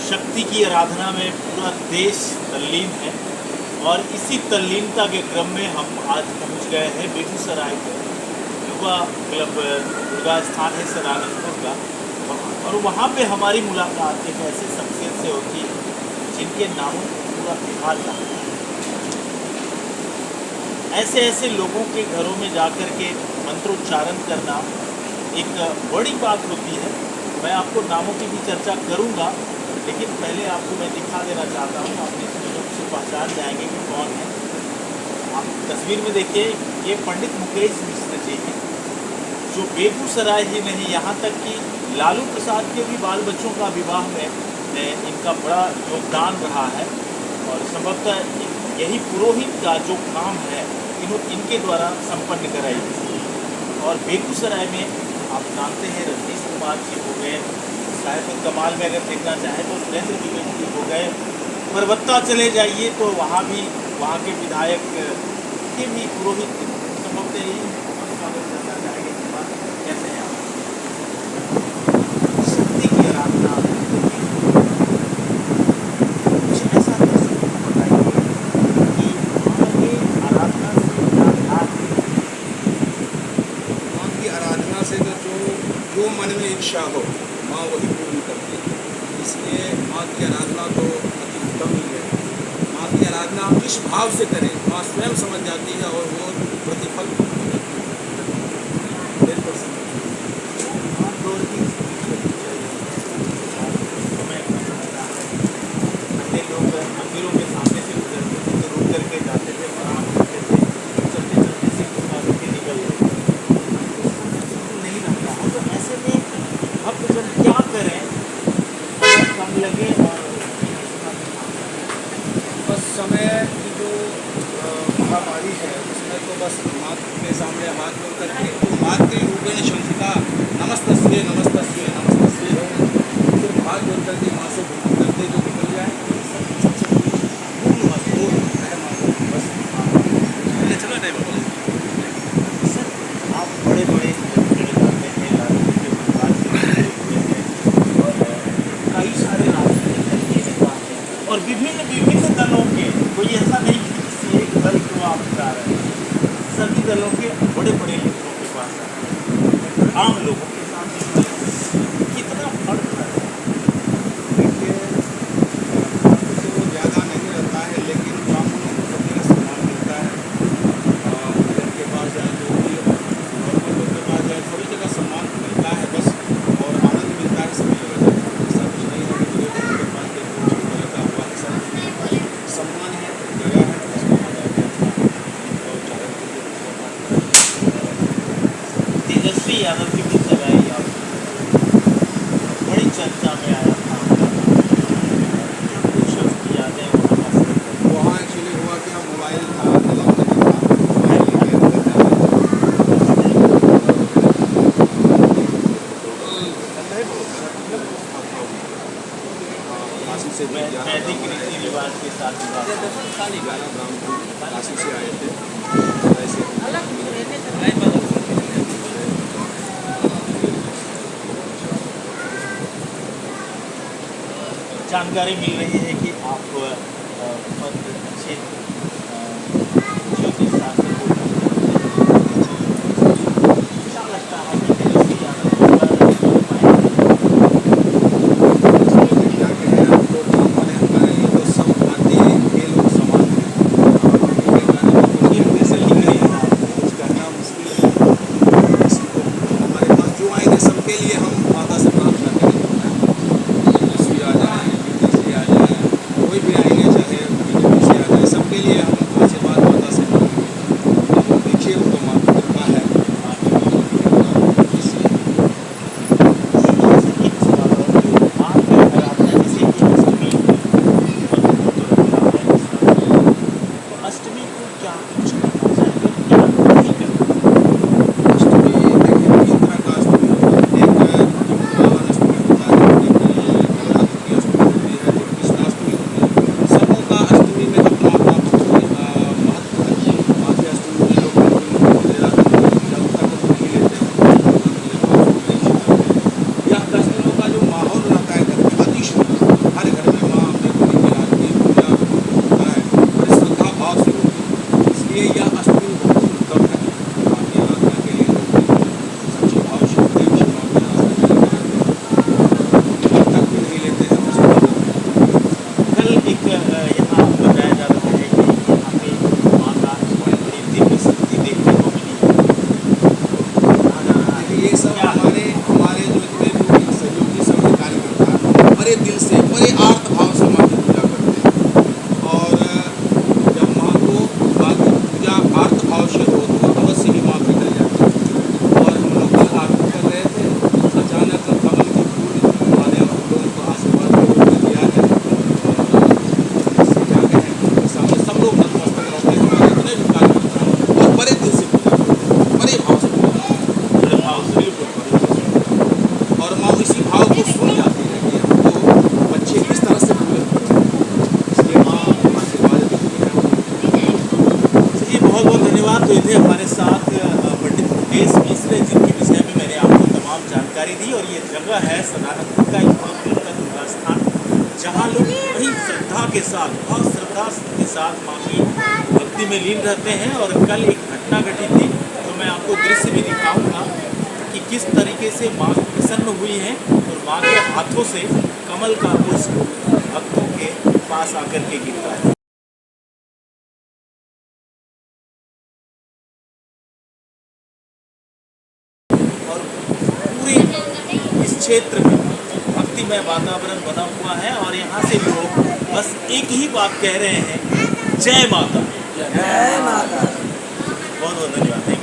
शक्ति की आराधना में पूरा देश तल्लीन है और इसी तल्लीनता के क्रम में हम आज पहुंच गए हैं बेगूसराय के युवा क्लब दुर्गा स्थान है सदानंदपुर का। और वहाँ पे हमारी मुलाकात एक ऐसे शख्सियत से होती है जिनके नामों को पूरा बिहार जानता है। ऐसे ऐसे लोगों के घरों में जाकर के मंत्रोच्चारण करना एक बड़ी बात होती है। मैं आपको नामों की भी चर्चा करूंगा, लेकिन पहले आपको मैं दिखा देना चाहता हूँ। आप इसमें लोग से पहचान जाएंगे कि कौन है। आप तस्वीर में देखिए, ये पंडित मुकेश मिश्र जी हैं, जो बेगूसराय ही नहीं यहाँ तक कि लालू प्रसाद के भी बाल बच्चों का विवाह में इनका बड़ा योगदान रहा है। और संभवतः यही पुरोहित का जो काम है इनके द्वारा संपन्न कराई थी। और बेगूसराय में आप जानते हैं रजनीश कुमार जी हो गए, शायद कमाल में अगर देखना चाहें तो सुरेंद्र द्विवेदी जी हो गए। परबत्ता चले जाइए तो वहाँ भी वहाँ के विधायक के भी पुरोहित संभवतः ही स्वागत करना चाहेंगे। कैसे हैं आप? शक्ति की आराधना कुछ ऐसा बताइए कि माँ के आराधना से माँ की आराधना से जो मन में इच्छा हो माँ वही पूर्ण करती है। इसलिए माँ की आराधना तो अति उत्तम ही है। माँ की आराधना आप किस भाव से करें माँ स्वयं समझ जाती है और वो प्रतिफल पहले लोग मंदिरों के सामने से गुजरते थे तो रुक करके जाते थे, प्रणाम करते थे, चलते चलते से के निकल नहीं रहता है। तो ऐसे में अब जब क्या करें कम लगे और बस समय की जो महामारी है उसमें तो बस माँ के सामने हाथ जोड़ करके तो मातृ रूपेण शंसिता नमस्तस्ये नमस्तस्ये नमस्तस्ये हो, फिर हाथ जोड़ करके माँ से विनती करते जो निकल जाए चलो टाइम सर आप बड़े बड़े जाते हैं, लालू जी के परिवार से जुड़े हुए हैं और कई सारे राजनीतिक नेता हैं और विभिन्न विभिन्न दलों के, कोई ऐसा नहीं कि किसी एक दल को आप बता रहे हैं, सभी दलों के बड़े बड़े नेताओं के पास आते हैं। आम लोगों के साथ कितना फर्क है? तो ज़्यादा नहीं रहता है, लेकिन ब्राह्मणों को सब जगह सम्मान मिलता है। भजन के पास जाए जो भी नॉर्मल लोग के पास जाए सभी जगह सम्मान मिलता है बस, और आनंद मिलता है सभी जगह जाकर। ऐसा कुछ नहीं है कि बुरे लोगों के पास जाए कुछ गलत हुआ, ऐसा कुछ नहीं है। सम्मान है, जगह है, बस वहाँ जाके अपना और चारण तेजस्वी यादव की भी जगह आप बड़ी चर्चा में आया था। क्या कुछ यादें वहाँ एक्चुअली हुआ क्या, मोबाइल था अलाउ नहीं था, मोबाइल लेके अंदर जाना काशी से भी वैदिक रीति रिवाज के साथ ब्राह्मण काशी से आए थे। ऐसे जानकारी मिल रही है कि आप बहुत अच्छे ज्योतिष शास्त्र को अच्छा लगता है कि तेजस्वी यादव को क्या कहें, आप तो ब्राह्मण हैं, ये तो सब भारतीय के लोग समान हैं। हिंदी से लिख रही है आप। कुछ कहना मुश्किल है किसी को। हमारे पास जो आएंगे सबके लिए हम माता से प्रार्थना करेंगे, तेजस्वी आ जाए, नीतीश जी आ जाए, कोई भी आएंगे चाहे बीजेपी से आ जाए, सबके लिए बड़े दिल से, बड़े आर्त भाव से माँ की पूजा करते हैं। और जब माँ की पूजा आर्त भाव से हो तो अवश्य ही माँ पिघल जाती है। और हम लोग कल आरती कर रहे थे, अचानक कमल की फूल माँ ने हम लोगों को आशीर्वाद के रूप में दिया है। और इससे क्या कहें, उनके सामने सब लोग नतमस्तक रहते हैं, हमारे जितने भी कार्यकर्ता हैं, और बड़े दिल से पूजा करते हैं, बड़े भाव से पूजा करते हैं। बड़े भाव से, बिल्कुल। और माँ इसी भाव को सुन जाती है कि हमको बच्चे किस तरह से पूरे होते हैं, इसलिए माँ आशीर्वाद देती है। चलिए, बहुत बहुत धन्यवाद। तो थे हमारे साथ पंडित मुकेश मिश्र, जिनके विषय में मैंने आपको तमाम जानकारी दी। और ये जगह है सदानंद का एक बहुत सुंदर निवास स्थान, जहाँ लोग बड़ी श्रद्धा के साथ, बहुत श्रद्धा के साथ माँ की भक्ति में लीन रहते हैं। और कल एक घटना घटित थी, तो मैं आपको दृश्य भी दिखाऊंगा कि किस तरीके से माँ प्रसन्न हुई हैं और माँ के हाथों से कमल का पुष्प भक्तों के पास आकर के गिरता है। और पूरे इस क्षेत्र में भक्तिमय वातावरण बना हुआ है। और यहाँ से लोग बस एक ही बात कह रहे हैं, जय माता। जय माता। बहुत बहुत धन्यवाद।